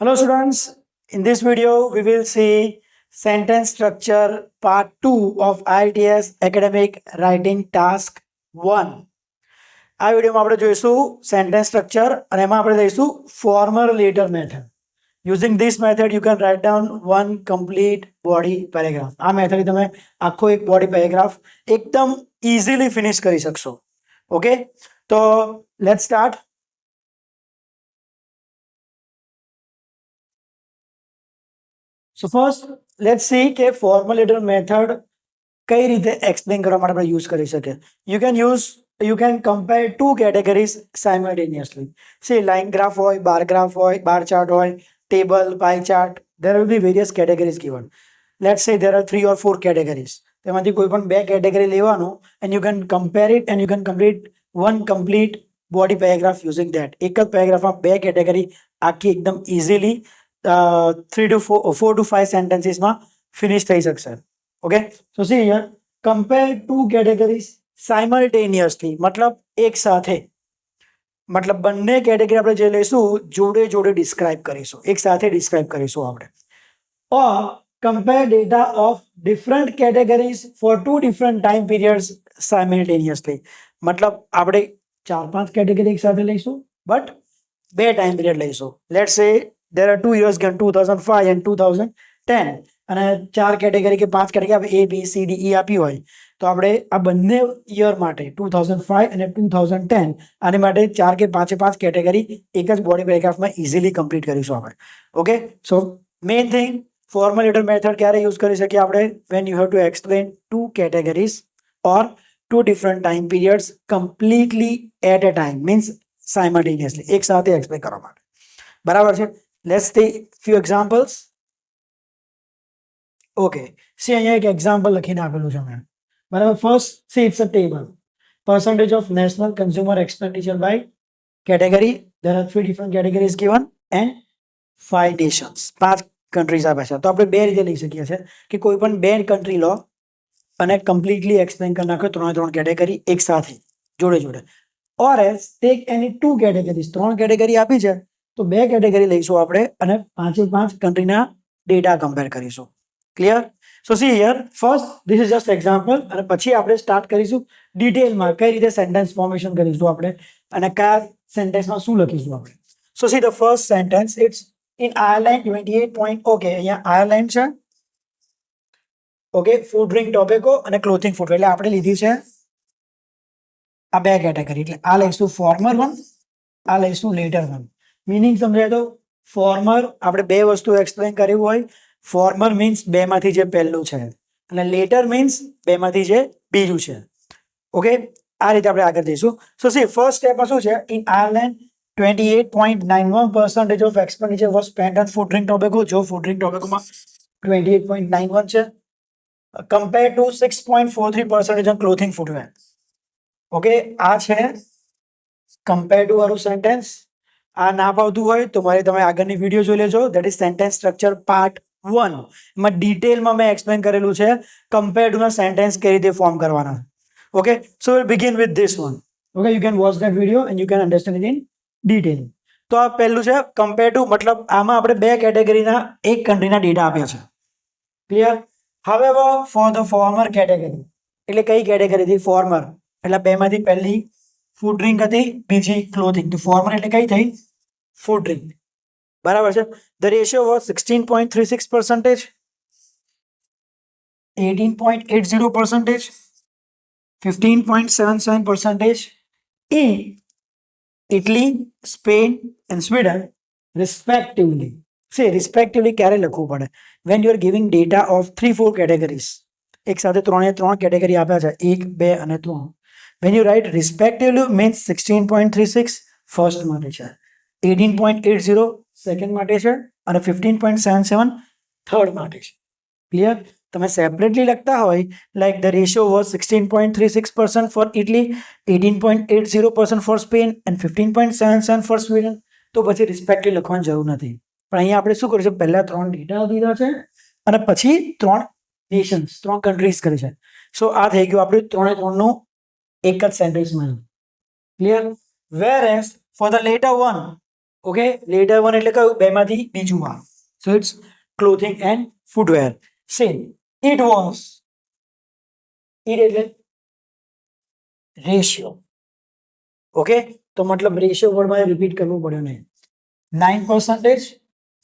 Hello students, in this video we will see sentence structure part 2 of IELTS academic writing task 1. આ વિડિયોમાં આપણે જોઈશું sentence structure અને એમાં આપણે લઈશું former later method. Using this method you can write down one complete body paragraph. આ method તમે આખો એક body paragraph એકદમ easily finish કરી શકશો. Okay? તો let's start. So first, let's see કે formal letter method કઈ રીતે explain કરવા માટે આપણે use કરી શકીએ. You can compare two categories simultaneously. See, line graph હોય, bar graph હોય, bar chart હોય, table, pie chart. There will be various categories given. Let's say there are 3 or 4 categories. તેમાંથી કોઈ પણ બે category લેવાનું and you can compare it and you can complete one complete body paragraph using that. એક જ paragraphમાં બે category આખી એકદમ easily 3 to 4 to 5 sentences માં finish થઈ શકશે. Okay, so see here, compare two categories simultaneously मतलब એક સાથે मतलब બંને કેટેગરી આપણે જે લઈશું જોડે જોડે ડિસ્ક્રાઇબ કરીશું, એક સાથે ડિસ્ક્રાઇબ કરીશું આપણે. or compare data of different categories for two different time periods simultaneously मतलब આપણે 4-5 કેટેગરી એક સાથે લઈશું બટ બે ટાઈમ પીરિયડ લઈશું. લેટ્સ સે there are 2 years given 2005 and 2010 અને 4 કેટેગરી કે 5 કેટેગરી આપણે A B C D E આપી હોય તો આપણે આ બંને યર માટે 2005 અને 2010 આની માટે 4 કે 5 કેટેગરી એક જ બોડી પેરેગ્રાફમાં ઇઝીલી કમ્પ્લીટ કરીશું આપણે. Okay, so main thing formal letter method ક્યારે યુઝ કરી શકીએ આપણે? when you have to explain two categories or two different time periods completely at a time, means simultaneously એક સાથે એક્સપ્લેન કરવા માટે. બરાબર છે? Let's take few examples. Okay, see અહીંયા એક એક્ઝામ્પલ લખીને આપેલું છે મેં. બરાબર, first see it's a table. Percentage of national consumer expenditure by category. There are 3 different categories given and 5 nations. 5 countries આપ્યા છે. તો આપણે બે રીતે લઈ શકીએ છીએ કે કોઈ પણ બે કન્ટ્રી લો અને કમ્પ્લીટલી એક્સપ્લેન કરી નાખો ત્રણ કેટેગરી એક સાથે જોડે જોડે. or else take any two categories. 3 category આપી છે તો બે કેટેગરી લઈશું આપણે અને 5 કન્ટ્રીના ડેટા કમ્પેર કરીશું. Clear? So C here, first this is just example અને પછી આપણે સ્ટાર્ટ કરીશું ડિટેલમાં કઈ રીતે સેન્ટેન્સ ફોર્મેશન કરીશું આપણે અને કયા સેન્ટેન્સમાં શું લખીશું આપણે. So see the first sentence, it's in Ireland 28 point. Okay, અહીંયા આયર્લેન્ડ છે. ઓકે, ફૂડ ડ્રિંક ટોબેકો અને ક્લોથિંગ ફૂડ, એટલે આપણે લીધી છે આ બે કેટેગરી. એટલે આ લઈશું ફોર્મર વન, આ લઈશું લેટર વન. મીનિંગ સમજાય તો ફોર્મર આપણે બે વસ્તુ એક્સપ્લેન કર્યું હોય. ફોર્મર મીન્સ બેમાંથી જે પહેલું છે અને લેટર મીન્સ બેમાંથી જે બીજું છે. ઓકે, આ રીતે આપણે આગળ જઈશું. સો સી ફર્સ્ટ સ્ટેપમાં શું છે? In Ireland 28.91% of expenditure was spent on food drink tobacco. જો ફૂડ ડ્રિંક ટોબેકોમાં 28.91 છે compare to 6.43% on clothing footwear. Okay, આ છે કમ્પેર ટુ વાળું સેન્ટેન્સ. આ ના ફાવતું હોય તો મારે તમે આગળની વિડીયો જોઈ લેજો. That is sentence structure part 1. એમાં ડિટેલમાં મેં એક્સપ્લેન કરેલું છે કમ્પેર ટુના સેન્ટેન્સ કઈ રીતે ફોર્મ કરવાના. Okay, so will begin with this one. Okay, you can watch that video and you can understand it in detail. તો આ પહેલું છે કમ્પેર ટુ, મતલબ આમાં આપણે બે કેટેગરીના એક કન્ટ્રીના ડેટા આપ્યા છે. Clear? However four the former category, એટલે કઈ કેટેગરી હતી? ફોર્મર એટલે બેમાંથી પહેલી ફૂડ ડ્રિંક હતી, બીજી ક્લોથિંગ. તો ફોર્મર એટલે કઈ થઈ? Food drink. બરાબર છે? The ratio was 16.36%, 18.80%, 15.77% in Italy, Spain and Sweden respectively. See, respectively ક્યારે લખવું પડે? when you are giving data of 3-4 categories. એક સાથે ત્રણ કેટેગરી આપ્યા છે, 1, 2 અને 3. when you write respectively means 16.36 first માટે છે, 18.80 સેકન્ડ માટે છે અને 15.77 થર્ડ માટે છે. ક્લિયર? તમે સેપરેટલી લખતા હોય like the ratio was 16.36% for Italy, 18.80% for Spain and 15.77 for Sweden તો પછી રિસ્પેક્ટલી લખવાની જરૂર નથી. પણ અહીંયા આપણે શું કરીશું? પહેલા 3 ડેટા દીધા છે અને પછી 3 નેશન્સ, 3 કન્ટ્રીઝ કરી છે. સો આ થઈ ગયું આપણે 3નું એક જ સેન્ટેન્સમાં. Clear? Whereas for the latter one, okay, latter one એટલે કયું? બેમાંથી બીજું માં. So it's clothing and footwear. Same it was. It એટલે રેશિયો. ઓકે, તો મતલબ રેશિયો વર્ડમાં રિપીટ કરવું પડ્યું નહીં. 9%,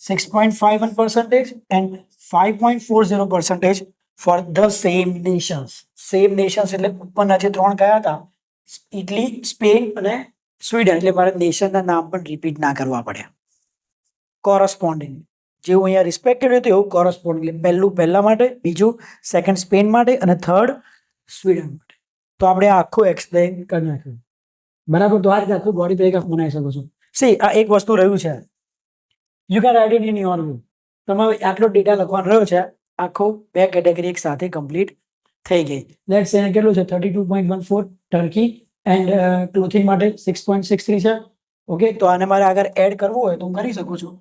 6.51% and 5.40% for the same nations. Same nations એટલે ઉપરના જે ત્રણ કયા હતા? ઇટલી, સ્પેન અને સ્વીડન. એટલે મારે નેશનના નામ પણ રિપીટ ના કરવા પડ્યા. કોરસ્પોન્ડિંગ જેવું અહીંયા રિસ્પેક્ટેડ હતું એવું કોરસ્પોન્ડિંગ. એટલે પહેલું પહેલા માટે, બીજું સેકન્ડ સ્પેન માટે અને થર્ડ સ્વીડન માટે. તો આપણે આખું એક્સપ્લેન કરી નાખ્યું. બરાબર. તો આ રીતે આખું બોડી પેરેગ્રાફ બનાવી શકો છો. સી આ એક વસ્તુ રહ્યું છે, you can write it in your way. તમારે આટલો ડેટા લખવાનો રહ્યો છે, આખો બે કેટેગરી એક સાથે કમ્પ્લીટ થઈ ગઈ. લેટ્સ સે કેટલું છે? 32.14 ટર્કી એન્ડ ક્લોથિંગ માટે 6.63 છે. ઓકે, તો આને મારે આગળ એડ કરવું હોય તો હું કરી શકું છું.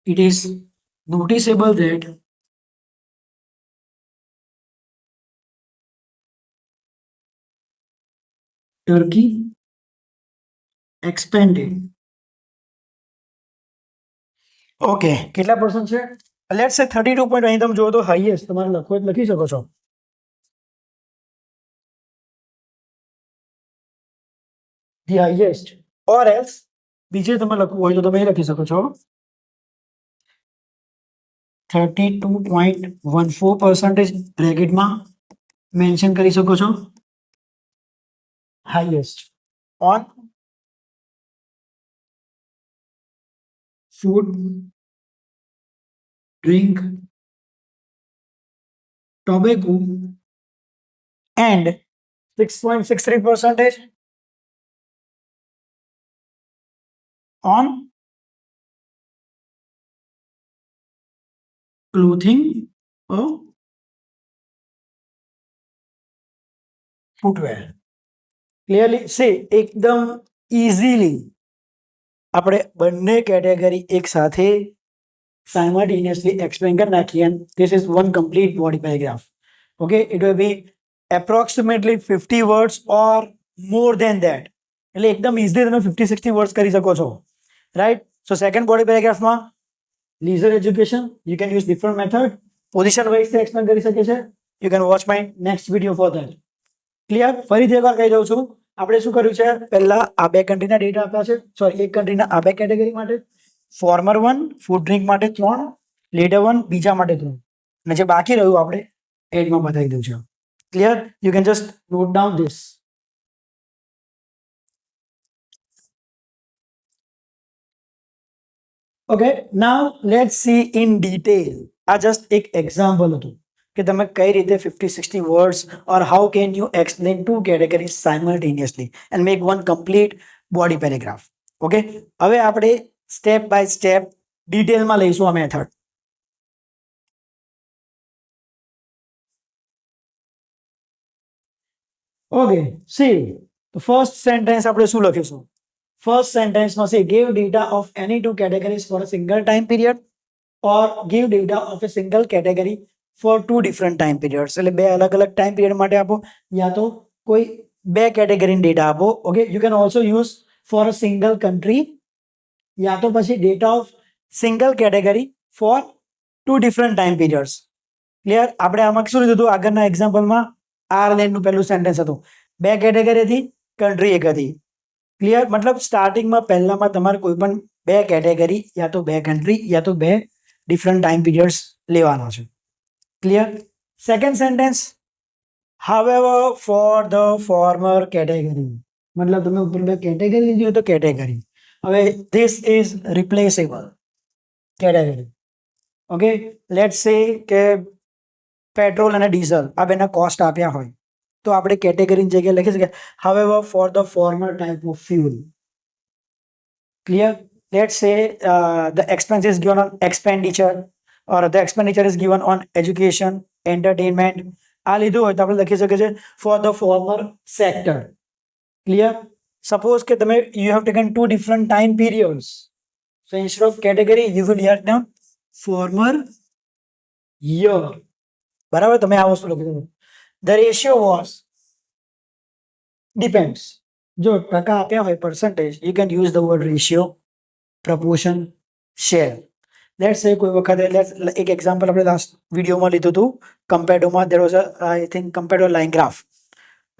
It is noticeable that Turkey expanded. Okay, કેટલા પર્સન્ટ છે? લેટ્સ સે 32. અહીં તમે જુઓ તો હાઈએસ્ટ તમારે લખવું હોય તો લખી શકો છો. ધી હાઈએસ્ટ ઓર એલ્સ બીજે તમે લખવું હોય તો તમે લખી શકો છો 32.14% બ્રેકેટમાં મેન્શન કરી શકો છો. Highest on food, drink, tobacco, and 6.63% on clothing or footwear. Clearly, say એકદમ easily આપણે બંને કેટેગરી એક સાથે simultaneously explain કરી નાખી. and this is one complete body paragraph. Okay, it will be approximately 50 words or more than that. એટલે એકદમ easily તમે 50-60 words કરી શકો છો, right? So second body paragraph માં leisure education, you can use different method. Position wise explain કરી શકે છે. You can watch my next video for that. Clear? ફરીથી એકવાર કહી દઉં છું, આપણે શું કર્યું છે? પહેલા આ બે કન્ટ્રીના ડેટા આપ્યા છે, સોરી એક કન્ટ્રીના આ બે કેટેગરી માટે, ફોર્મર 1 ફૂડ ડ્રિંક માટે 3, લેટર 1 બીજા માટે 3, અને જે બાકી રહ્યું આપણે એડમાં બતાવી દઉં છું. Clear? You can just note down this. Okay, now let's see in detail. આ જસ્ટ એક એક્ઝામ્પલ હતું કે તમે કઈ રીતે 50-60 words or how can you explain two categories simultaneously and make one complete body paragraph. Okay, હવે આપણે step by step ડિટેલમાં લઈશું આ મેથડ. ઓકે, સી તો ફર્સ્ટ સેન્ટેન્સ આપણે શું લખીશું? ફર્સ્ટ સેન્ટેન્સમાં see give data of any two categories for a single time period or give data of a single category for two different time periods. એટલે બે અલગ અલગ ટાઈમ પીરિયડ માટે આપો, યા તો કોઈ બે કેટેગરીની ડેટા આપો. Okay, you can also use for a single country, યા તો પછી data of single category for two different time periods. Clear? આપણે આમાં શું લીધું હતું? આગળના એક્ઝામ્પલમાં આયર્લેન્ડનું પહેલું સેન્ટેન્સ હતું, બે કેટેગરી હતી, કન્ટ્રી એક હતી. ક્લિયર? મતલબ સ્ટાર્ટિંગમાં પહેલામાં તમારે કોઈ પણ બે કેટેગરી, યા તો બે કન્ટ્રી, યા તો બે ડિફરન્ટ ટાઈમ પીરિયડ્સ લેવાના છે. Clear? Second sentence, however for the former category, મતલબ તમે ઉપર બે કેટેગરી લીધી હોય તો કેટેગરી. હવે this is replaceable category. Okay, let's સે કે પેટ્રોલ અને ડીઝલ આ બેના કોસ્ટ આપ્યા હોય તો આપણે કેટેગરીની જગ્યાએ લખી શકીએ however for the former type of fuel. Clear? Let's say the expense is given on expenditure or the expenditure is given on education, entertainment. આ લીધું હોય તો આપણે લખી શકીએ છીએ for the former sector. Clear? Suppose કે તમે you have taken two different time periods, so instead of category you will write down former year. બરાબર? તમે આ વસ્તુ લખી શકો. The ratio was depends. જો ટકા આપ્યા હોય percentage, you can use the word ratio, proportion, share. Let's say કોઈ વખતે એક એક્ઝામ્પલ આપણે લાસ્ટ વિડીયોમાં લીધું હતું. કમ્પેર્ડમાં there was a I think compared to line graph.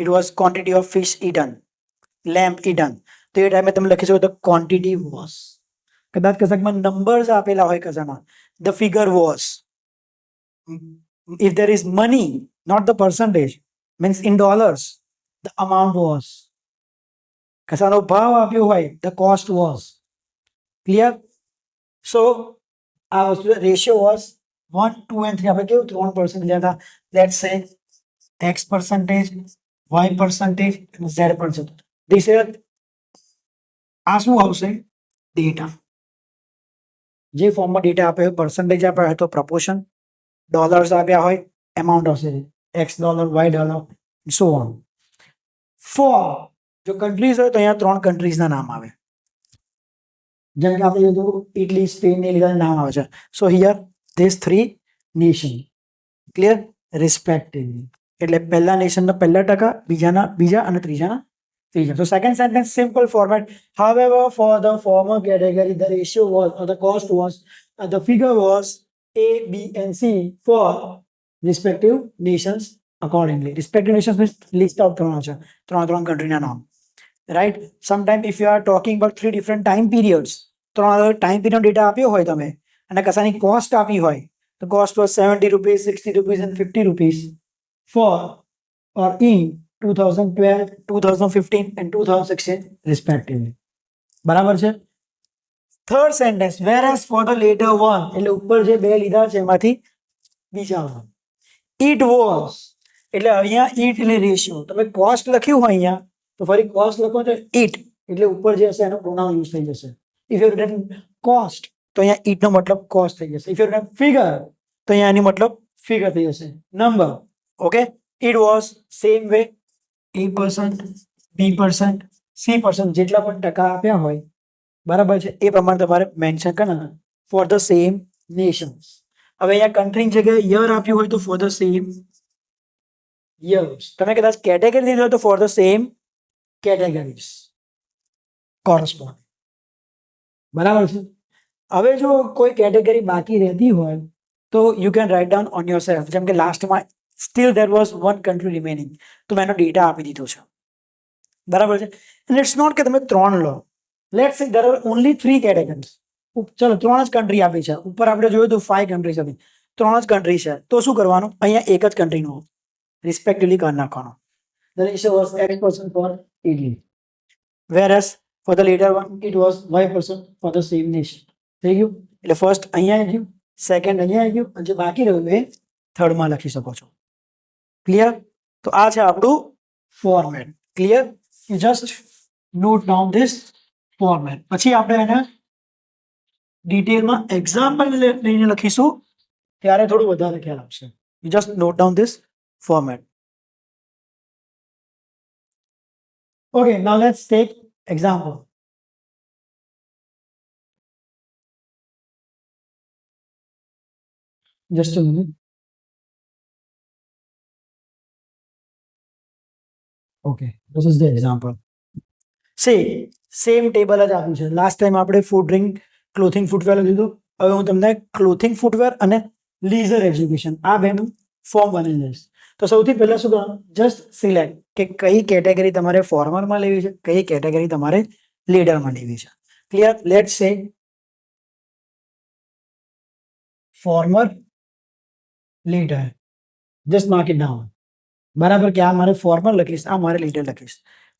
It was quantity of fish eaten, lamb eaten. તો એ ટાઈમે તમે લખી શકો તો quantity was. કદાચ કશાકમાં નંબર્સ આપેલા હોય કશામાં the figure was. If there is money, not the percentage, means in dollars, the amount was. કશાનો ભાવ આપ્યો હોય the cost was. Clear? So આ વસ્તુ રેશિયો was 1, 2 and 3 આપણે કેવું 3% લીધા હતા. Let's say x percentage, y percentage and z percentage. This is આ શું આવશે ડેટા. જે ફોર્મમાં ડેટા આપ્યો હોય પર્સન્ટેજ આપ્યા હોય તો પ્રપોર્શન, ડોલર્સ આપ્યા હોય એમાઉન્ટ આવશે x dollar, y dollar, so on. Four જો કન્ટ્રીઝ હોય તો અહીંયા 3 કન્ટ્રીઝના નામ આવે. જેમ કે આપણે લીધું ઇટલી, સ્પેન ને લીધા નામ આવે છે. સો here this 3 nation. Clear? Respectively. એટલે પહેલા નેશનના પહેલા ટકા, બીજાના બીજા અને ત્રીજાના ત્રીજા. So second sentence simple format. However, for the former category, the ratio was or the cost was the figure was A, B, and C for respective nations accordingly. Respective nations means list out ત્રણ country નામ. Right? Sometimes if you are talking about 3 different time periods, ત્રણ time period data આપ્યો હોય તમે અને કસાની cost આપી હોય, the cost was 70 rupees, 60 rupees and 50 rupees for or in 2012, 2015 and 2016 respectively. બરાબર છે? Third sentence whereas for the later one, એટલે ઉપર જે બે લીધા છે એમાંથી બીજા one. It was એટલે અહીંયા it એટલે રેશિયો. તમે કોસ્ટ લખ્યું હોય અહીંયા તો ફરી કોસ્ટ લખો તો it એટલે ઉપર જે હશે એનો પ્રોનાઉન યુઝ થઈ જશે. If you written cost તો અહીંયા it નો મતલબ કોસ્ટ થઈ જશે. If you written figure તો અહીંયા એની મતલબ ફિગર થઈ જશે. Number. Okay? It was same way A%, B%, C% જેટલા પણ ટકા આપ્યા હોય બરાબર છે એ પ્રમાણે તમારે મેન્શન કરવાના ફોર ધ સેમ નેશન્સ. હવે અહીંયા કન્ટ્રીની જગ્યાએ યર આપ્યું હોય તો ફોર ધ સેમ યર્સ. તમે કદાચ કેટેગરી દીધી હોય તો for the same categories correspond. બરાબર છે? હવે જો કોઈ કેટેગરી બાકી રહેતી હોય તો you can write down on your self. જેમ કે લાસ્ટમાં still there was one country remaining તો મેં એનો ડેટા આપી દીધો છે. બરાબર છે? and it's not કે તમે 3 લો. let's say there are only 3 categories. ચલો 3 જ કન્ટ્રી આપી છે. ઉપર આપણે જોયું તો 5 કન્ટ્રીઝ હતી, 3 જ કન્ટ્રી છે. તો શું કરવાનું? અહીંયા એક જ કન્ટ્રીનો રિસ્પેક્ટિવલી કરી નાખવાનો. the ratio was x% for Italy, whereas for the later one it was y% for the same nation. થઈ ગયું? એટલે ફર્સ્ટ અહીંયા આવી ગયું, સેકન્ડ અહીંયા આવી ગયું અને જે બાકી રહ્યું એ થર્ડમાં લખી શકો છો. ક્લિયર? તો આ છે આપણું format. Clear? You just note down this format. પછી આપણે એને ડિટેલમાં એક્ઝામ્પલ લઈને લખીશું ત્યારે થોડું વધારે ખ્યાલ આવશે. You just note down this format. Okay, now let's take example. Just a minute. Okay, this is the example. See, same table જ આપ્યું છે. લાસ્ટ ટાઈમ આપણે ફૂડ ડ્રિંક, ક્લોથિંગ ફૂટવેર લીધું. હવે હું તમને ક્લોથિંગ ફૂટવેર અને લીઝર એજ્યુકેશન આ બેનું ફોર્મ બનાવી દઈશ. તો સૌથી પહેલા શું કરવાનું? જસ્ટ સિલેક્ટ કે કઈ કેટેગરી તમારે ફોર્મરમાં લેવી છે, કઈ કેટેગરી તમારે લીડરમાં લેવી છે. ક્લિયર? લેટ્સ સે former, leader. Just mark it down. બરાબર કે આ મારે ફોર્મર લખીશ, આ મારે લીડર લખીશ.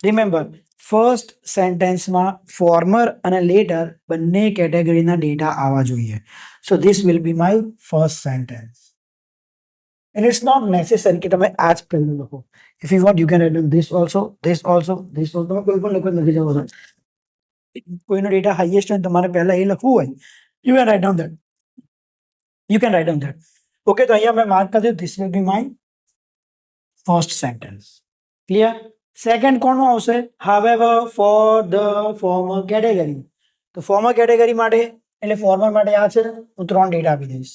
રિમેમ્બર, ફર્સ્ટ સેન્ટેન્સમાં ફોર્મર અને લેટર બંને કેટેગરીના ડેટા આવવા જોઈએ. So this will be my first sentence. And it's not necessary કે તમે આ જ પહેલું લખો. If you want you can write this also, this also, this also. તમે કોઈ પણ લખો લખી જવો છો. કોઈનો ડેટા હાઈએસ્ટ હોય તમારે પહેલા એ લખવું હોય, you can write down that. You can write down that. Okay, તો અહીંયા મેં માર્ક કરી દીધું. This will be my first sentence. Clear? Second કોણનું આવશે? however for the former category. તો ફોર્મર કેટેગરી માટે એટલે ફોર્મર માટે આ છે, હું 3 ડેટા આપી દઈશ.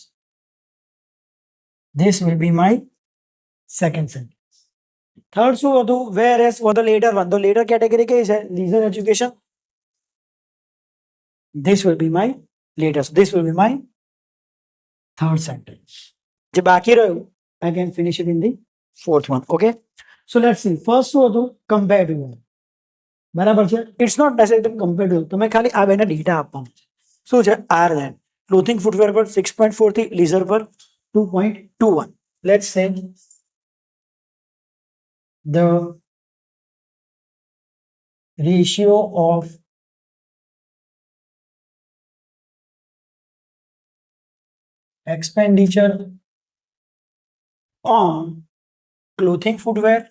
This will be my second sentence. Third શું હતું? Whereas for the latter one. તો લેટર કેટેગરી કઈ છે? Leisure education. This will be my latest. This will be my third sentence. જે બાકી રહ્યું, I can finish it in the fourth one. Okay. So let's see. First શું હતું? Compare to. બરાબર છે? It's not necessary to compare to. તમે ખાલી આ બેના ડેટા આપવાનું છે. શું છે? R then. Clothing footwear પર 6.4 થી leisure પર 2.21. Let's say the ratio of expenditure on clothing footwear.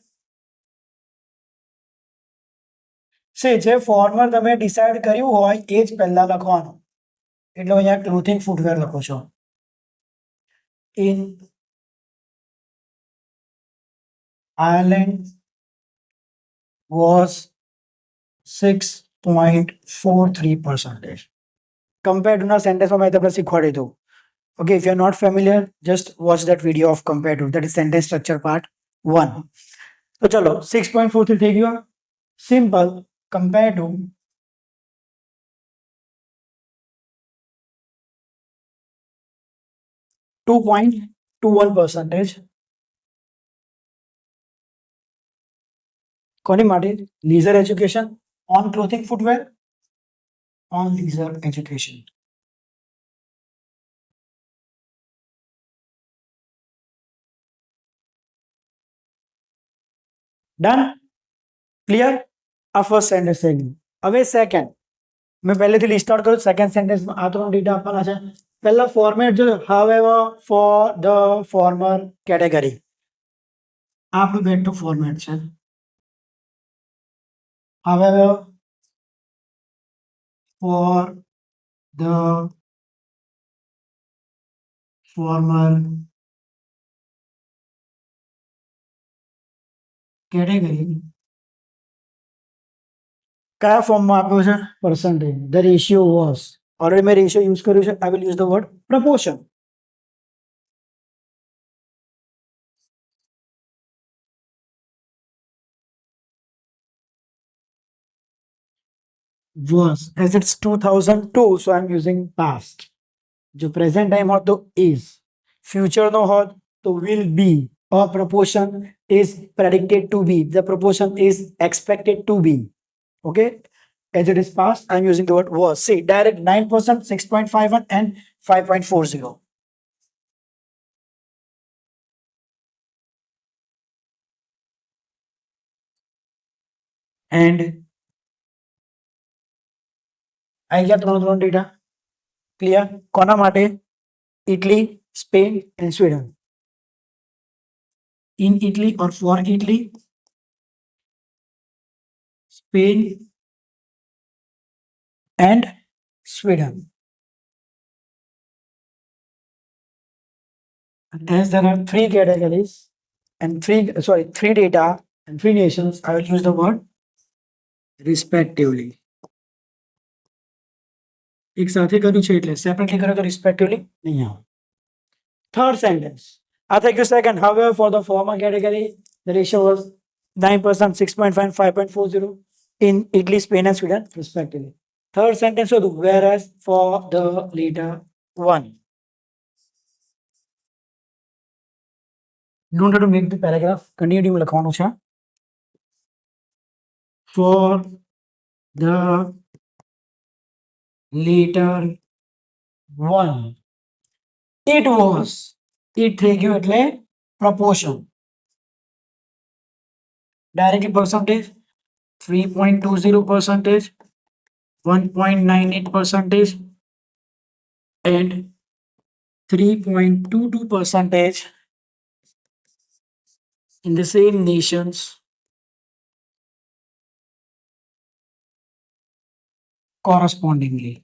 જે ફોર્મર તમે ડિસાઇડ કર્યું હોય એ જ પહેલા લખવાનું. એટલે અહીંયા ક્લોથિંગ ફૂટવેર લખો છો. In Ireland was 6.43%. Compare to ના સેન્ટેન્સમાં મેં તમને શીખવાડી દઉં. Okay, if you're not familiar, just watch that video of compare to. That is sentence structure part 1. So chalo, 6.43 થઈ ગયો. Simple. Compare to 2.21%. કોની માટે? Leisure education on clothing footwear. On leisure education. Done? Clear? આ first sentence થઈ ગયું. હવે second, મેં પહેલેથી લિસ્ટ આઉટ કર્યું. સેકન્ડ સેન્ટેન્સમાં આ ત્રણ ડેટા આપવાના છે. પહેલા ફોર્મેટ જો however for the former category. આ આપણું બેક ટુ ફોર્મેટ છે. however for the former category કયા ફોર્મમાં આપ્યો છે? Percentage. The ratio was. Already મેં રેશિયો યુઝ કર્યું છે. I will use the word proportion. was as it's 2002, so I'm using past. જો પ્રેઝન્ટ ટાઈમ હોત તો is, ફ્યુચર નો હોત તો will be, or proportion is predicted to be, the proportion is expected to be. Okay, as it is past, I'm using the word was. See, direct 9%, 6.51 and 5.40. And आई गया ત્રણ data. Clear? કોના માટે? Italy, Spain and Sweden. In Italy or for Italy, Spain and Sweden. As there are three categories and three data and three nations, I will use the word respectively. એક સાથે કર્યું છે એટલે separately કરો તો respectively નહીં આવે. Third sentence આ થઈ ગયું second. However, for the former category, the ratio was 9%, 6.5, 5.40 in Italy, Spain and Sweden respectively. Third sentence હતું whereas for the later one. Don't have to make the paragraph. Continue લખવાનું છે. For the later one, it was. It થઈ ગયું એટલે proportion. Directly percentage 3.20%, 1.98% and 3.22% in the same nations correspondingly.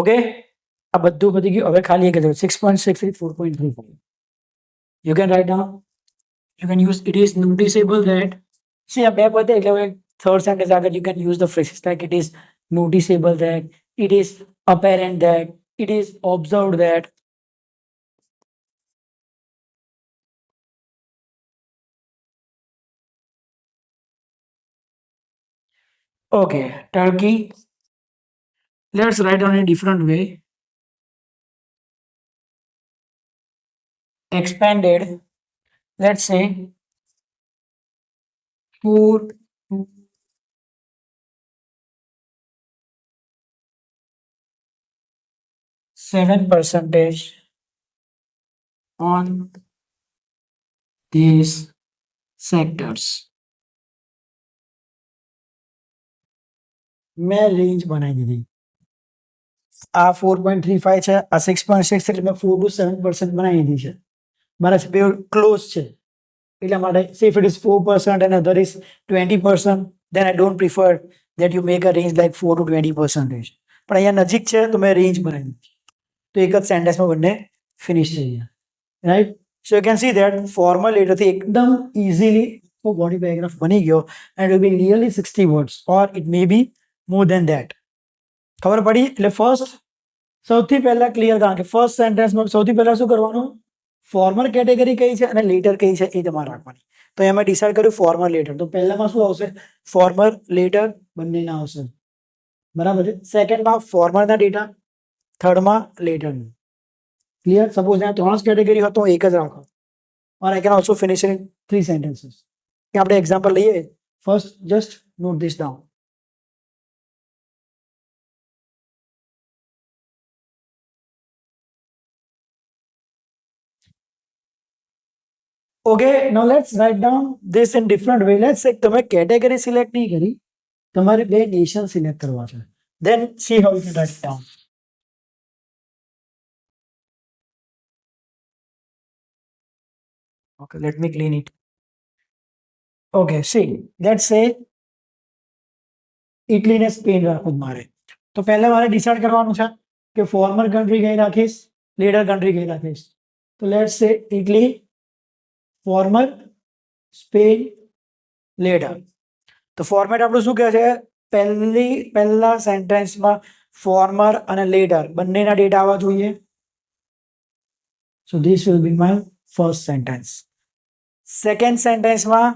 Okay, આ બધું પતી ગયું. હવે ખાલી એક 6.68, 4.35. You can write down. You can use it is noticeable that. See, આ બે પતે એટલે હવે third sentence આગળ you can use the phrases like it is noticeable that, it is apparent that, it is observed that. Okay, Turkey. Let's write on a different way. Expanded, let's say 4 to 7 percentage on these sectors. મેં range બનાવી દીધી. આ 4.35 છે, આ 6.6 એટલે મેં 4 to 7% બનાવી દીધી છે. મારા બે ક્લોઝ છે એટલા માટે say if it is 4% and other is 20%, then I don't prefer that you make a range like 4 to 20%. પણ અહીંયા નજીક છે તો મેં રેન્જ બનાવી દીધી, તો એક જ સેન્ટેન્સમાં બંને ફિનિશ થઈ ગયા, right. So you can see that formal લેટરથી એકદમ ઇઝીલી બોડી પેરેગ્રાફ બની ગયો and it will be nearly 60 words or it may be more than that. ખબર પડી? એટલે ફર્સ્ટ સૌથી પહેલા ક્લિયર, કારણ કે ફર્સ્ટ સેન્ટેન્સમાં સૌથી પહેલા શું કરવાનું, ફોર્મલ કેટેગરી કઈ છે અને લેટર કઈ છે એ તમારે રાખવાની. તો એમાં ડિસાઇડ કર્યું ફોર્મલ લેટર, તો પહેલામાં શું આવશે, ફોર્મલ લેટર બંનેના આવશે, બરાબર છે. સેકન્ડમાં ફોર્મલના ડેટા, થર્ડમાં લેટરનું. ક્લિયર? સપોઝ ત્યાં 3 જ કેટેગરી હતો, એક જ રાખો, or I can also finish in 3 sentences. કે આપણે એક્ઝામ્પલ લઈએ. First just note this down. Okay, now let's write down this in different way. Let's say તમે કેટેગરી સિલેક્ટ નહીં કરી, તમારે બે નેશન સિલેક્ટ કરવા છે. Then see how you can write down. Okay, let me clean it. Okay, see, let's say Italy ને Spain રાખવું મારે. તો પહેલા મારે ડિસાઇડ કરવાનું છે કે ફોર્મર કન્ટ્રી કઈ રાખીશ, લીડર કન્ટ્રી કઈ રાખીશ. તો let's say Italy former, Spain latter. તો ફોર્મેટ આપણું શું કહે છે, પહેલા સેન્ટેન્સમાં ફોર્મર અને લેટર બંનેના ડેટા આવવા જોઈએ. So this will be my first sentence. Second સેન્ટેન્સમાં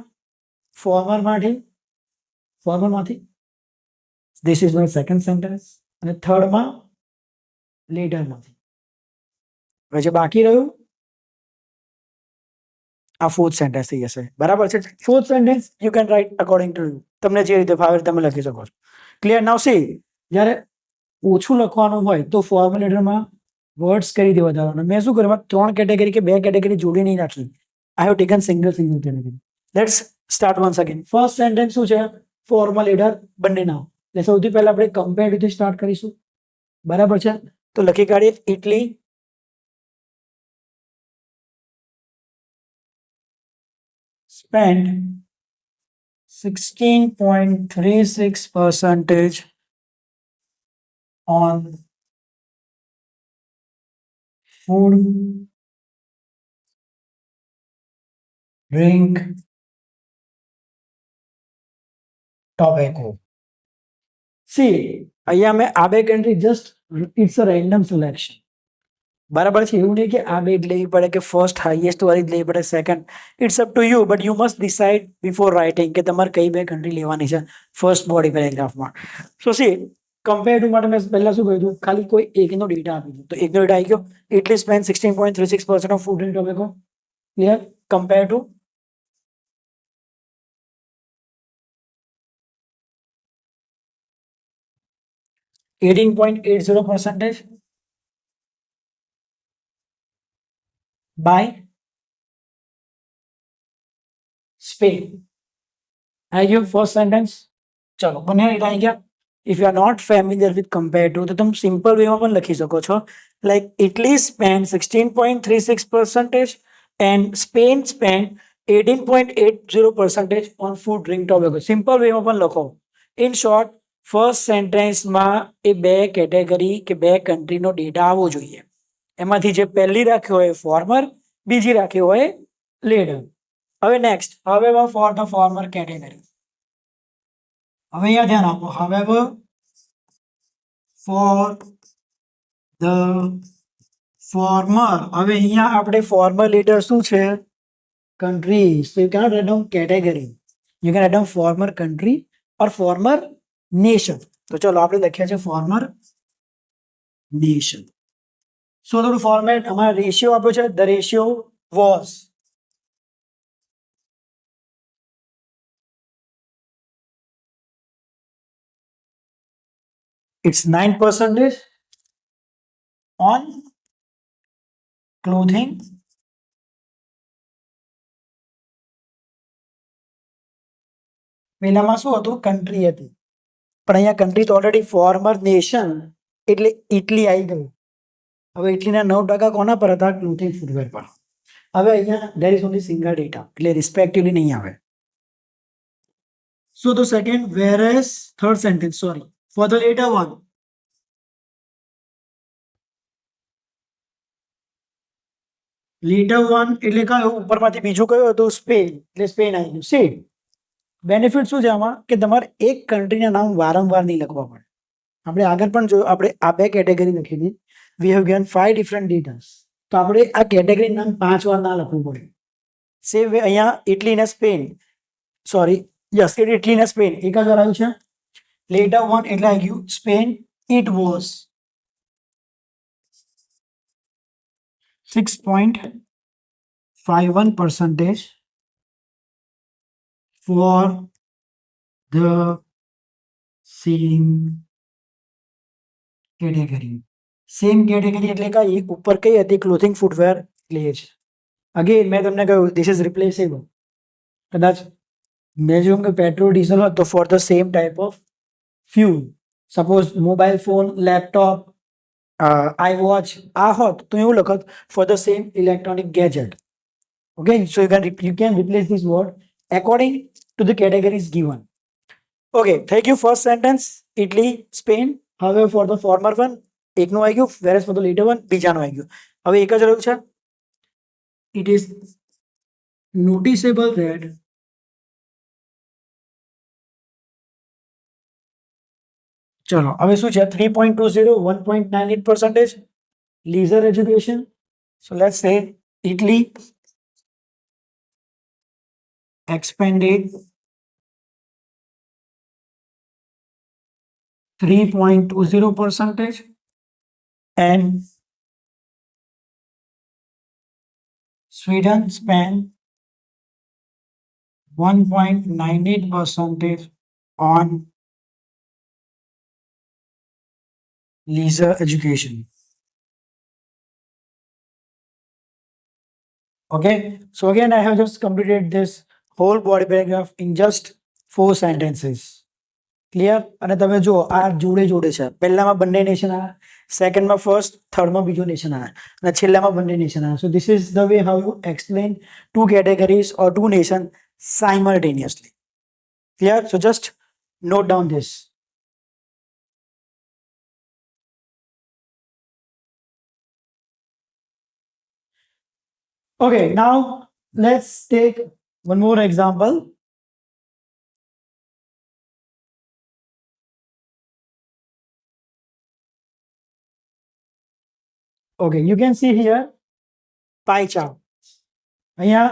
ફોર્મરમાંથી this is my second sentence, અને થર્ડમાં લેટરમાંથી. હવે જે બાકી રહ્યું આ ફોર્થ સેન્ટેન્સ થઈ જશે, બરાબર છે. Fourth sentence you can right according to you, તમને જે રીતે ફાવે તમે લખી શકો છો. ક્લિયર? નાઉ સી, જ્યારે ઓછું લખવાનું હોય તો ફોર્મલ લેટરમાં વર્ડ્સ કઈ રીતે વધારવાના. મેં શું કર્યું, 3 કેટેગરી કે 2 કેટેગરી જોડી નહીં રાખી. I have taken single category. Let's start once again. First sentence શું છે, ફોર્મલ લેટર બંનેના. એટલે સૌથી પહેલા આપણે કમ્પેરેટિવથી સ્ટાર્ટ કરીશું, બરાબર છે. તો લખી કાઢીએ Italy spent 16.36% on food, drink, tobacco. See, અહીંયા મેં આ બે country just it's a random selection, બરાબર છે. એવું નહીં કે આ બે જ લેવી પડે કે ફર્સ્ટ હાઈએસ્ટ વાળી જ લેવી પડે, second. It's up to you, but you must decide before writing કે તમારે કઈ બે કન્ટ્રી લેવાની છે ફર્સ્ટ બોડી પેરેગ્રાફમાં. સો સી, કમ્પેર ટુ માટે મેં પહેલા શું કહ્યું હતું, ખાલી કોઈ એકનો ડેટા આપી દીધો. તો એકનો ડેટા આવી ગયો, Italy spend 16.36% of food and tobacco. Clear? Compare to 18.80% by Spain. આવી ગયો ફર્સ્ટ સેન્ટેન્સ. ચલો બંને ડેટા આવી ગયા. If you are not familiar with compare to, તો તમે સિમ્પલ વેમાં પણ લખી શકો છો, like Italy spend 16.36% and Spain spend 18.80% on food, drink, tobacco. Simple વેમાં પણ લખો. ઇન શોર્ટ, ફર્સ્ટ સેન્ટેન્સમાં એ બે કેટેગરી કે બે કન્ટ્રીનો ડેટા આવવો જોઈએ. એમાંથી જે પહેલી રાખ્યો હોય ફોર્મર, બીજી રાખ્યો હોય લેટર. હવે next, however for the former category. હવે અહીંયા ધ્યાન આપો, however ફોર ધ ફોર્મર. હવે અહીંયા આપણે ફોર્મર લેટર શું છે? Country. So you cannot write down category. You can write down former country or former nation. તો ચલો આપણે લખ્યા છે ફોર્મર નેશન. સો થોડું ફોર્મેટ અમારા રેશિયો આપ્યો છે. The ratio was it's 9% on clothing પેલામાં શું હતું? કન્ટ્રી હતી, પણ અહીંયા કન્ટ્રી તો ઓલરેડી ફોર્મર નેશન એટલે ઇટલી આવી ગયું. હવે ઇટલીના 9% કોના પર હતા? ક્લોથિંગ ફૂટવેર પર. હવે અહીંયા there is only single data એટલે રિસ્પેક્ટિવલી નહીં આવે. So the second whereas third sentence sorry for the later one એટલે કયો? ઉપરમાંથી બીજું કયું હતું? સ્પેન. એટલે સ્પેન આવી ગયું. સી બેનિફિટ શું છે આમાં કે તમારે એક કન્ટ્રીના નામ વારંવાર નહીં લખવા પડે. આપણે આગળ પણ જોયું, આપણે આ બે કેટેગરી લખી હતી. We have given 5 different datas. તો આપણે આ કેટેગરી નામ 5 વાર ના લખવું પડે. સેમ વે અહીંયા ઇટલી ને સ્પેન સોરી યસ ઇટલી ને સ્પેન એક જ વાર આવ્યું છે. લેટર વન એટલે આવી ગયું Spain. It was 6.51% for the same category. Same category એટલે કઈ? ઉપર કઈ હતી? ક્લોથિંગ ફૂટવેર એટલે જ. અગેન મેં તમને કહ્યું ધીસ ઇઝ રિપ્લેસેબલ. કદાચ મેં જોયું કે પેટ્રોલ ડીઝલ હોત તો for the same type of fuel, suppose mobile phone, laptop, I watch આ હોત તો એવું લખત for the same electronic gadget. Okay, so you can replace this word according to the categories given. Okay, થઈ ગયું first sentence Italy Spain. હવે for the former one એકનું આવી ગયું, whereas for the latter one બીજાનું આવી ગયું. હવે એક જ રહ્યું છે. ઇટ ઇઝ નોટિસેબલ ધેટ ચલો હવે શું છે? 3.20 1.98% leisure education. So let's say Italy expanded 3.20% and Sweden spent 1.98% on leisure education. Okay, so again I have just completed this whole body paragraph in just 4 sentences. Clear? અને તમે જુઓ આ જોડે જોડે છે. પહેલામાં બંને નેશન આવ્યા, સેકન્ડમાં ફર્સ્ટ, થર્ડમાં બીજો નેશન આવ્યા અને છેલ્લામાં બંને નેશન આવ્યા. So this is the way how you explain 2 categories or 2 nation simultaneously. Clear? So just note down this. Okay, now let's take one more example. Okay, you can see here pie chart. અહીંયા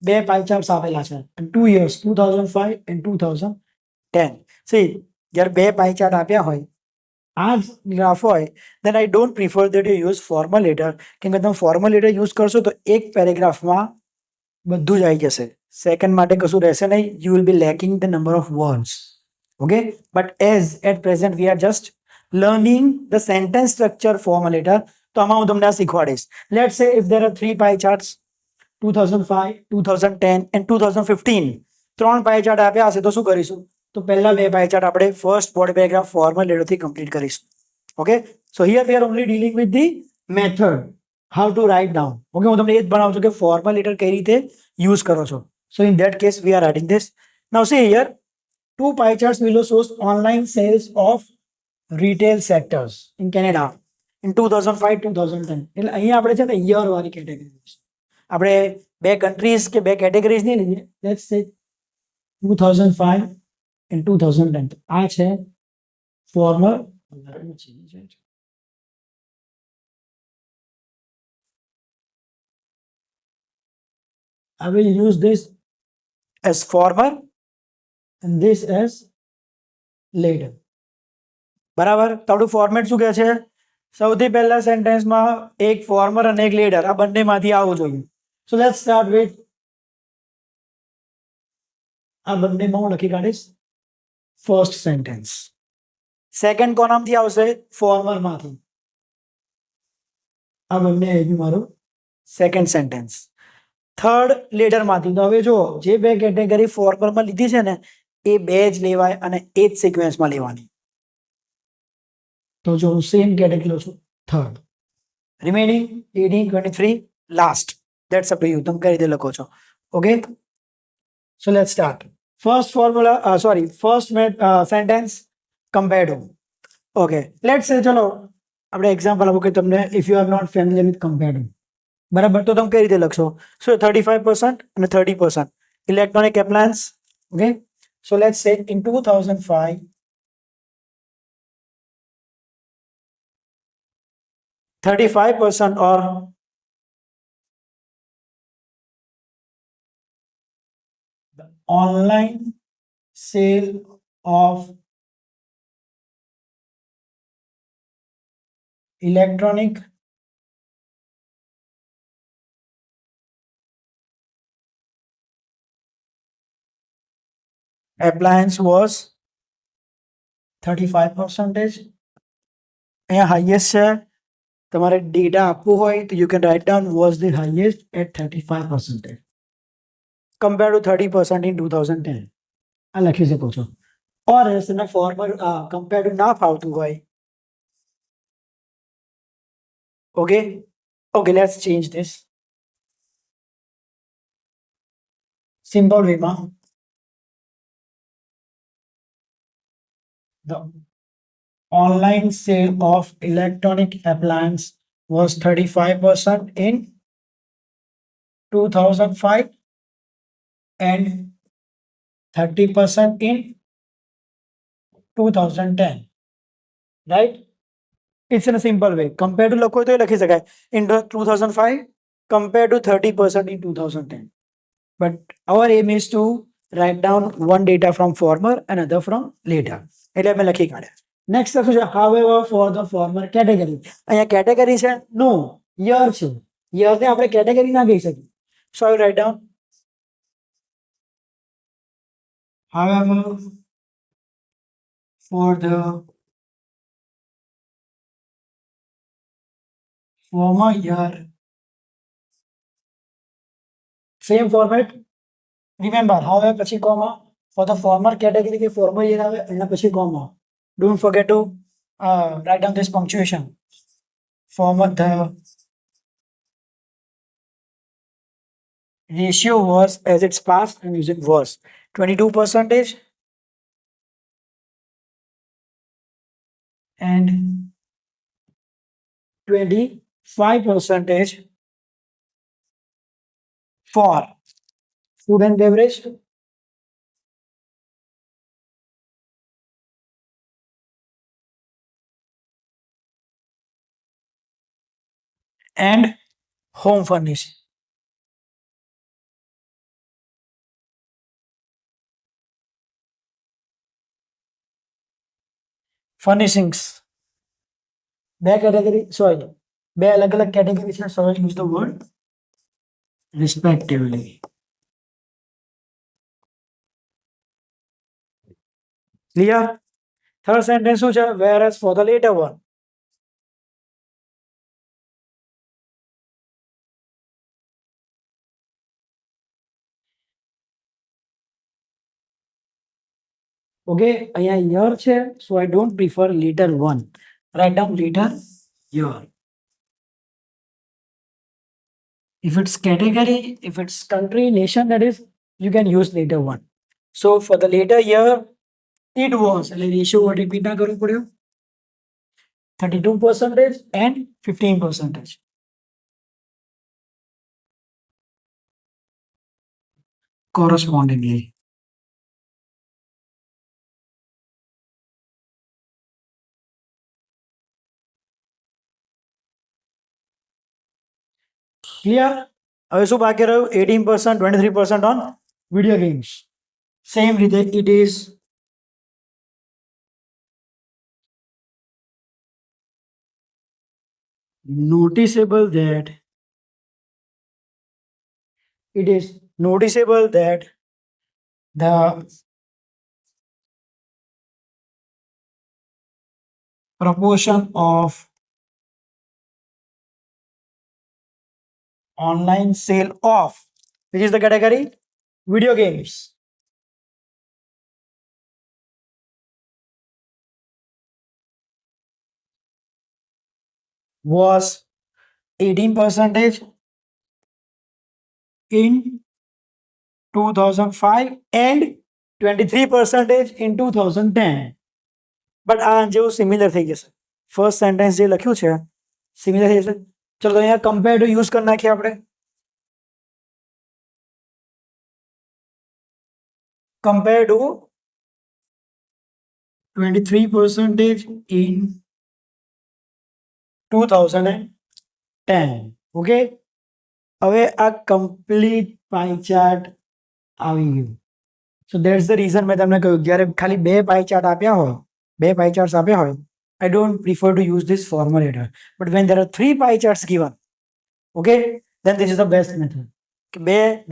બે pie charts આપેલા છે and 2 years 2005 and 2010. See, જ્યારે બે pie chart આપ્યા હોય આ જ ગ્રાફ હોય then I don't prefer that you use formal letter. કેમ કે તમે formal letter use કરશો તો એક પેરેગ્રાફમાં બધું જ આવી જશે. સેકન્ડ માટે કશું રહેશે નહીં. You will be lacking the number of words. Okay, but as at present we are just learning the sentence structure formal letter. તો આમાં હું તમને આ શીખવાડીશ. Let's say if there are 3 pie charts 2005 2010 and 2015 ત્રણ pie chart આપ્યા હશે તો શું કરીશું? તો પહેલા બે pie chart આપણે ફર્સ્ટ બોડી પેરેગ્રાફ ફોર્મલ લેટરથી કમ્પ્લીટ કરીશું. Okay, so here we are only dealing with the method how to write down. Okay, હું તમને એ જ ભણાવું છું કે ફોર્મલ લેટર કઈ રીતે યુઝ કરો છો. સો in that case we are writing this. Now C here 2 pie charts below shows online sales of retail sectors in Canada in 2005-2010. એટલે અહીંયા આપણે છે ને યર વાળી કેટેગરી આપણે બે કન્ટ્રીઝ કે બે કેટેગરીઝ નહીં લઈએ. લેટ્સ સે 2005 and 2010. આ છે former Let me change it. I will use this as former and this as later. બરાબર તો આપણું ફોર્મેટ શું કહે છે સૌથી પહેલા સેન્ટેન્સમાં એક ફોર્મર અને એક લેટર આ બંનેમાંથી આવવું જોઈએ સો લેટ્સ સ્ટાર્ટ વિથ આ બંનેમાં હું લખી કાઢીશ ફર્સ્ટ સેન્ટેન્સ સેકન્ડ કોલમથી આવશે ફોર્મરમાંથી આ બંને આવી મારું સેકન્ડ સેન્ટેન્સ થર્ડ લેટરમાંથી તો હવે જો જે બે કેટેગરી ફોર્મરમાં લીધી છે ને એ બે જ લેવાય અને એ જ સિક્વેન્સમાં લેવાની તો જો હું સેમ કેટેગરી લઉં છું third remaining 18 23 last that's up to you તમે કઈ રીતે લખો છો okay so let's start first formula first sentence compare to okay let's say ચલો આપણે એક્ઝામ્પલ આપો કે તમને if you are not familiar with compare to બરાબર તો તમે કઈ રીતે લખશો સો 35% અને 30% electronic appliance okay so let's સે in 2005 35% or the online sale of electronic appliance was 35%. અહીંયા highest છે તમારે ડેટા આપવું હોય તો you can write down was the highest at 35% compared to 30% in 2010 આ લખી શકો છો or else એના former compared to ના ફાવતું હોય okay let's change this simple way માં the online sale of electronic appliance was 35% in 2005 and 30% in 2010 right it's in a simple way compared to લખો તો એ લખી શકાય in 2005 compared to 30% in 2010 but our aim is to write down one data from former and other from later એટલે અમે લખી કાઢ્યા next લખું છે however for the former category અહીંયા કેટેગરી છે નો યર છે યરને આપણે કેટેગરી ના કહી શકીએ so I will write down however for the former year same format remember however પછી comma for the former category કે former year આવે એના પછી comma don't forget to write down this punctuation former the ratio was as its past I'm using was 22% and 25% for food and beverage and home furnishing furnishings બે category sorry બે અલગ અલગ category છે so I'll use the word respectively clear third sentence શું છે whereas for the later one okay અહીંયા year છે so I don't prefer later one write down later year if it's category if it's country nation that is you can use later one so for the later year it was એટલે ratio repeat ના કરવું પડ્યું 32% and 15% correspondingly clear? હવે શું બાકી રહ્યું? 18%, 23% on video games. Same રીતે it is noticeable that the proportion of online sale of, which is the category video games, was 18% in 2005 and 23% in 2010. But આ જેવું સિમિલર થઈ જશે. ફર્સ્ટ સેન્ટેન્સ જે લખ્યું છે સિમિલર થઈ જશે. ચલો તો અહીંયા કમ્પેર ટુ યુઝ કરી નાખીએ આપણે. Compare to 23% in 2010. ઓકે, હવે આ કમ્પ્લીટ પાઈ ચાર્ટ આવી ગયું. સો દેટ્સ ધ રીઝન મેં તમને કહ્યું જ્યારે ખાલી બે પાઈ ચાર્ટ આપ્યા હોય, બે પાઈ ચાર્ટ્સ આપ્યા હોય, I don't prefer to use this formulator. But when there are three pie charts given, okay, then this is the best method.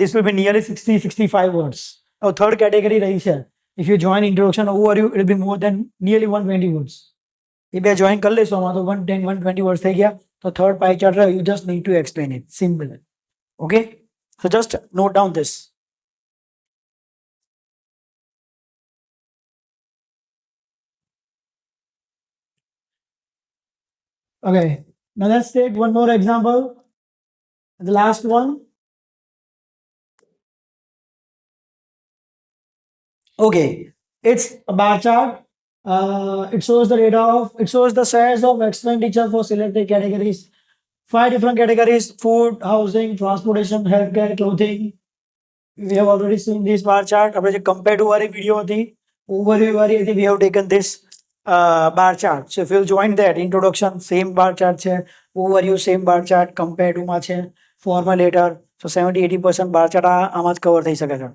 This will be nearly 60-65 words. Now third category rahi hai. If you join introduction overview, it will be more than nearly 120 words. If I join kar leso to 110-120 words થઈ ગયા. So third pie chart you just need to explain it. Simple. Okay, so just note down this. Okay, now let's take one more example. The last one. Okay, it's a bar chart. It shows the shares of expenditure for selected categories. 5 different categories: food, housing, transportation, healthcare, clothing. We have already seen this bar chart. આપણે જે compare to વાળી video હતી, overview વાળી હતી, we have taken this bar chart. So if you join that, introduction same bar chart છે, overview same bar chart, compare to માં છે, formulator. So 70-80% bar chart આમાં જ cover થઈ શકે છે.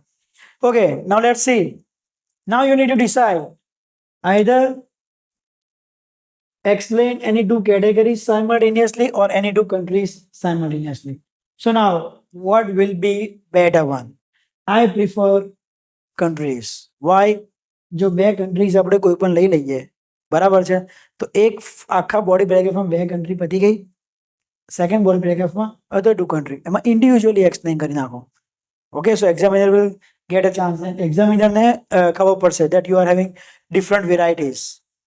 Okay, now let's see. Now you need to decide either explain any two categories simultaneously or any two countries simultaneously. So now, what will be better one? I prefer countries. Why? જો બે countries આપણે કોઈ પણ લઈ લઈએ, બરાબર છે, તો એક આખા બોડી પેરેગ્રાફમાં બે country પતી ગઈ, સેકન્ડ બોડી પેરેગ્રાફમાં other two country, એમાં ઇન્ડિવિજ્યુઅલી એક્સપ્લેન કરી નાખો. Okay, so examiner will get a chance. એક્ઝામિનરને ખબર પડશે that you are having different varieties.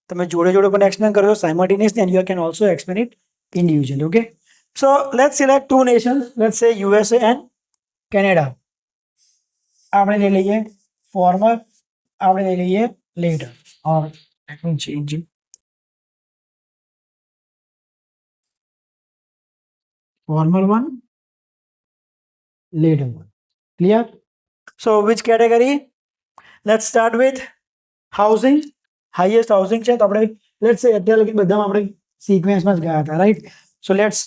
તમે જોડે જોડે પણ એક્સપ્લેન કરો simultaneously and you can also explain it individually. Okay, so let's select two nations. Let's say USA and Canada. આપણે લઈ લઈએ former, આપણે લઈ લઈએ later, or let me change it. Former one, later one. Clear? So which category? Let's start with housing. Highest housing છે તો આપણે let's say અત્યારે લગી બધામાં આપણે સિક્વેન્સમાં જ ગયા હતા, right? So let's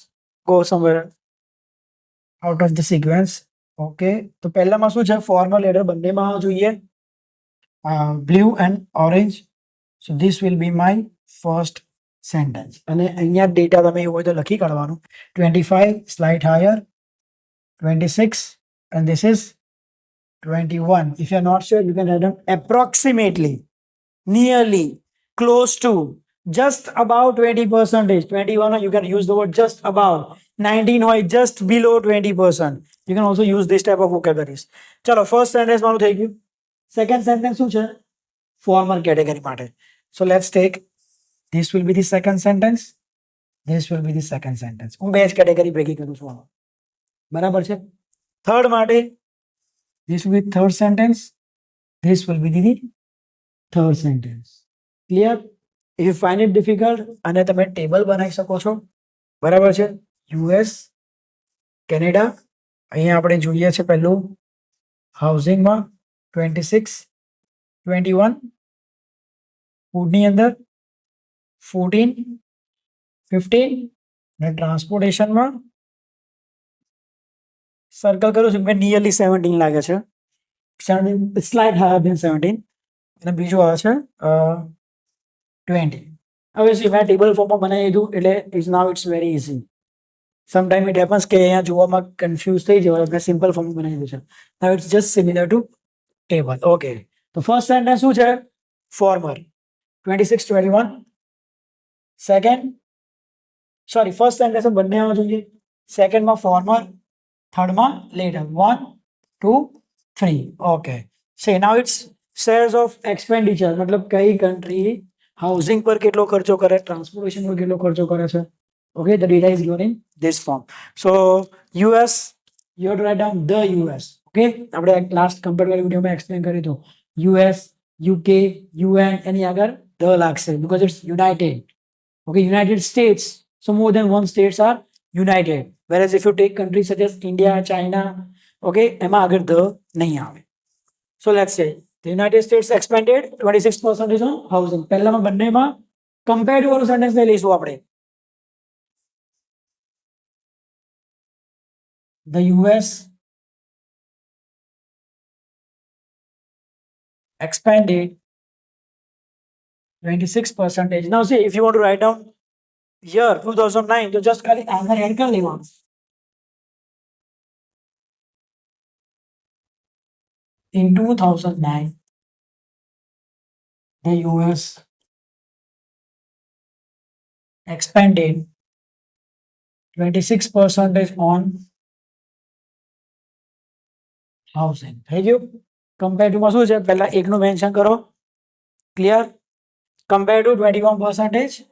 go somewhere out of the sequence. Okay, તો પહેલામાં શું છે, formal letter બંનેમાં જોઈએ, blue and orange. So this will be my first sentence. અને અહીંયા ડેટા તમે એવું હોય તો લખી કાઢવાનું. 25 slight higher, 26, and this is 21. If you're not sure, you can write down approximately, nearly, close to, just about 20%. 21, you can use the word just about. 19 હોય just below 20%. You can also use this type of vocabularies. ચલો, first sentence મારું થઈ ગયું. Second sentence શું છે? Formal category માટે. So let's take, this will be the second sentence. This will be the second sentence. હું બે જ category ભેગી કરું છું આમાં. બરાબર છે? Third માટે, this will be third sentence. This will be the third sentence. Clear? If you find it difficult, અને તમે ટેબલ બનાવી શકો છો. બરાબર છે? US, કેનેડા, અહીંયા આપણે જોઈએ છે પહેલું હાઉસિંગમાં 26, 21, ફૂડની અંદર 14, 15, અને ટ્રાન્સપોર્ટેશનમાં સર્કલ કરું છું મેં નિયરલી 17 લાગે છે 17 સ્લાઇડ હાયર દેન 17 અને બીજું આવે છે 20 હવે મેં ટેબલ ફોર્મમાં બનાવી દીધું એટલે it's now it's very easy sometime it happens કે અહીંયા જોવામાં કન્ફ્યુઝ થઈ જવાય આપણે સિમ્પલ ફોર્મ બનાવી દીધું છે now it's just similar to table okay તો ફર્સ્ટ સેન્ટેન્સ શું છે former 26 21 second sorry first sentence બંને આવવા જોઈએ સેકન્ડમાં ફોર્મર થર્ડમાં લેટર 1 2 3 ઓકે સે નાઉ ઇટ્સ શેર્સ ઓફ એક્સપેન્ડિચર મતલબ કઈ કન્ટ્રી હાઉસિંગ પર કેટલો ખર્ચો કરે ટ્રાન્સપોર્ટેશન પર કેટલો ખર્ચો કરે છે okay the data is given in this form so us you have to write down the us okay આપણે લાસ્ટ કમ્પ્યુટર વિડિયોમાં એક્સપ્લેન કર્યું હતું us uk un એની આગળ the લાગશે because it's united okay united states so more than one states are united whereas if you take countries such as india china okay એમાં આગળ the નહીં આવે so let's say the united states expanded 26% on housing પહેલામાં બંનેમાં comparative વાળું sentence લઈ લઈશું આપણે the US expanded 26%. Now see, if you want to write down year 2009, तो just खाली आंसर ऐड कर लेना. In 2009, the US expanded 26% on housing. થઈ ગયું કમ્પેરેટિવમાં શું છે પહેલા એકનું મેન્શન કરો clear compare to 21%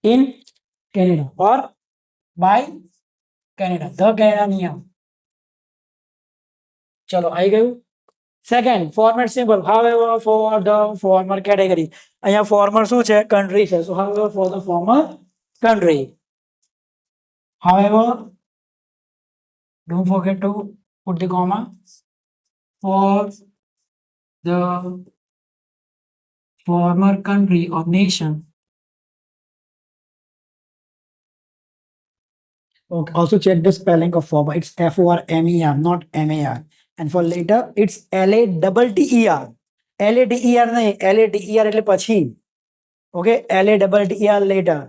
in Canada or by Canada the Canada નિયમ ચલો આવી ગયું second format simple however for the former category અહીંયા ફોર્મર શું છે કન્ટ્રી છે so however for the former country however don't forget to put the comma for the former country or nation okay also check the spelling of former it's former not mar and for later it's later later નહીં later એટલે પછી okay later later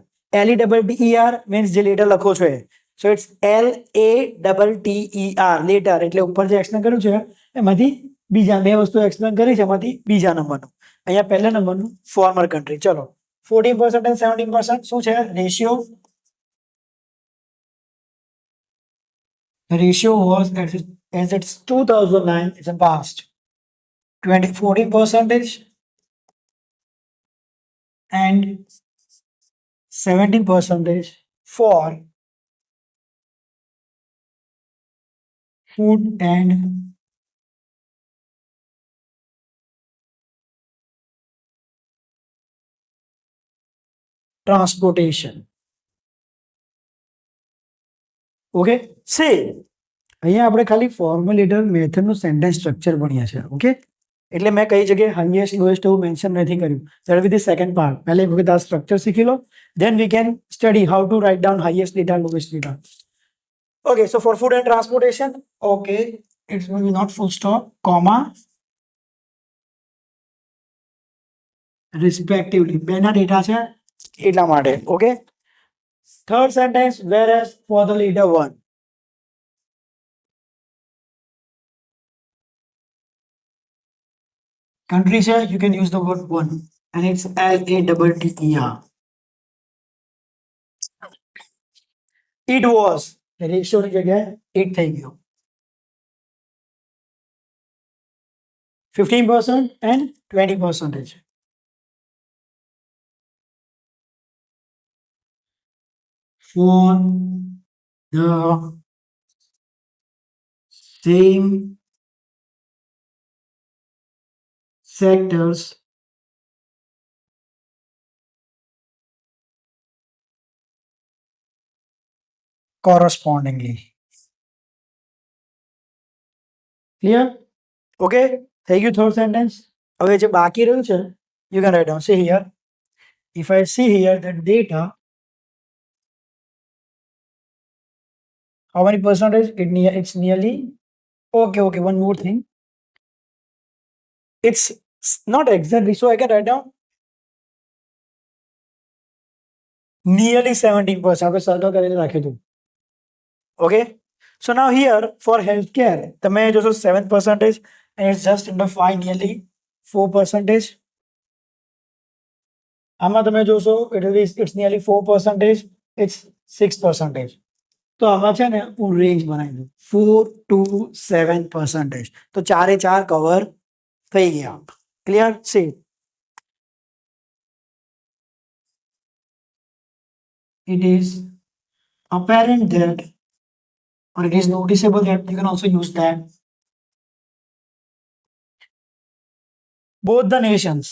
later means જે later લખો છો so it's later later એટલે ઉપર જે explain કર્યું છે એમાંથી બીજા બે વસ્તુ એક્સપ્લેન કરી છે એમાંથી બીજા નંબરનું અહીંયા પહેલા નંબરનું ફોર્મર કન્ટ્રી ચલો 14% and 17% શું છે ratio the ratio was as it's 2009 it's a past 14% and 17% for food and transportation okay સે અહીંયા આપણે ખાલી ફોર્મ્યુલેટર મેથડનું સેન્ટેન્સ સ્ટ્રક્ચર ભણ્યા છે ઓકે એટલે મેં કઈ જગ્યાએ હાઈએસ્ટ લોએસ્ટ એવું મેન્શન નથી કર્યું that will be second part પહેલા એક વખત આ સ્ટ્રક્ચર શીખી લો then we can study how to write down highest data lowest data okay so for food and transportation okay it's will be not full stop comma respectively બેના ડેટા છે એટલા માટે okay third sentence whereas for the leader one country છે you can use the word one and it's later it was ratio ની જગ્યાએ it થઈ ગયો 15% and 20% for the same sectors correspondingly. Clear? Okay. થઈ ગયું થર્ડ સેન્ટેન્સ હવે જે બાકી રહ્યું છે you can write down say here If I see here the data, how many percentage? It's nearly okay. Okay, one more thing. It's not exactly, so I can write down nearly 17%. આપણે circle કરીને રાખી દઉં. Okay. So now here for healthcare, તમે જોશો 7% and it's just in the 5 nearly 4%. આમાં તમે જોશો it's nearly 4%, it's 6%. તો આમાં છે ને હું રેન્જ બનાવી દઉં 4 to 7%. તો ચારે ચાર કવર થઈ ગયા. ક્લિયર છે? It is apparent that, or it is noticeable that, you can also use that, both the nations,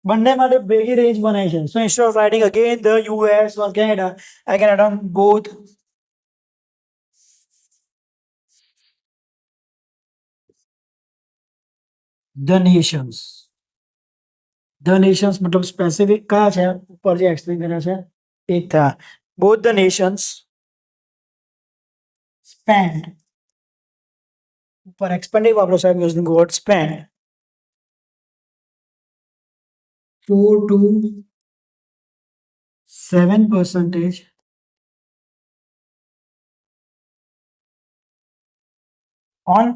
બંને માટે ભેગી રેન્જ બનાવી છે. So instead of writing again the US or Canada, I can add on both the nations. The nations मतलब specific કયા છે ઉપર જે એક્સપ્લેન કર્યા છે એક થયા. Both the nations spend, ઉપર expended વાપરો સાહેબ, using the word spend, 4 to 7% on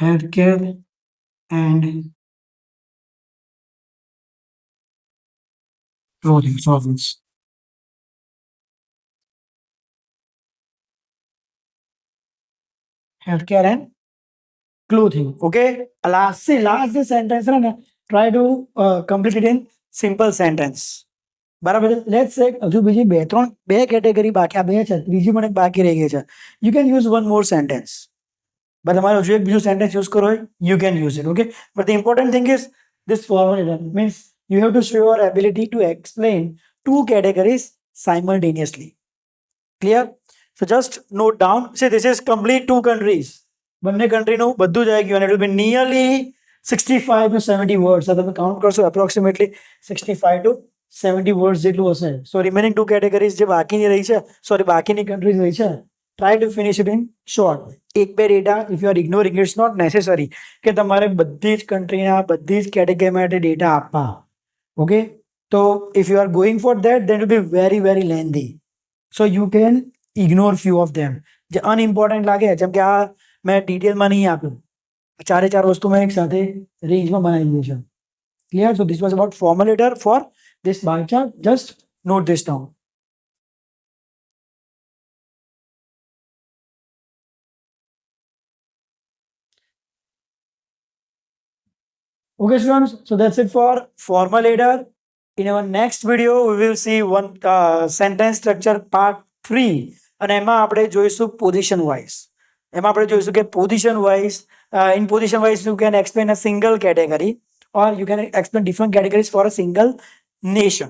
healthcare and clothing solvents. Healthcare and clothing. Okay. Last the sentence है try to complete it in simple sentence. બરાબર છે. લેટ્સ સે હજુ બીજી બે કેટેગરી બાકી, આ બે છે, ત્રીજી પણ એક બાકી રહી ગઈ છે. You can use one more sentence. but તમારે હજુ એક બીજું સેન્ટેન્સ યુઝ કરવો હોય, you can use it. Okay, but the important thing is this formula means you have to show your ability to explain two categories simultaneously. Clear? So just note down, say this is complete two countries, બંને કંટ્રીનું બધું જ આવી ગયું, and it will be nearly 65 to 70 words. આ તમે count કરશો approximately 65 to 70 words જેટલું હશે. So remaining two categories જે બાકીની રહી છે, સોરી બાકીની countries રહી છે, try to finish it in short. એક બે data if you are ignoring, it's not necessary કે તમારે બધી જ countryના બધી જ category માટે ડેટા આપવા. Okay, so if you are going for that, then it will be very very lengthy. So you can ignore few of them. જે unimportant લાગે, જેમ કે આ મેં ડિટેલમાં નહીં આપ્યું, ચારે ચાર વસ્તુ મેં એક સાથે રેન્જમાં બનાવી દીધી છે. Clear? So this was about formulator for this bar chart. Just note this down. Okay students, so that's it for formulator. In our next video we will see one sentence structure part 3, અને એમાં આપણે જોઈશું position wise. એમાં આપણે જોઈશું કે position wise, in position wise you can explain a single category, or you can explain different categories for a single nation,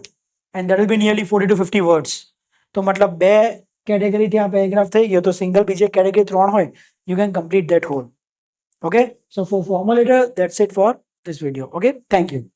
and that will be nearly 40 to 50 words. તો મતલબ બે કેટેગરી ત્યાં paragraph થઈ ગયો, તો સિંગલ બીજે category 3 હોય, you can complete that whole. Okay, so for formulator that's it for this video. Okay, thank you.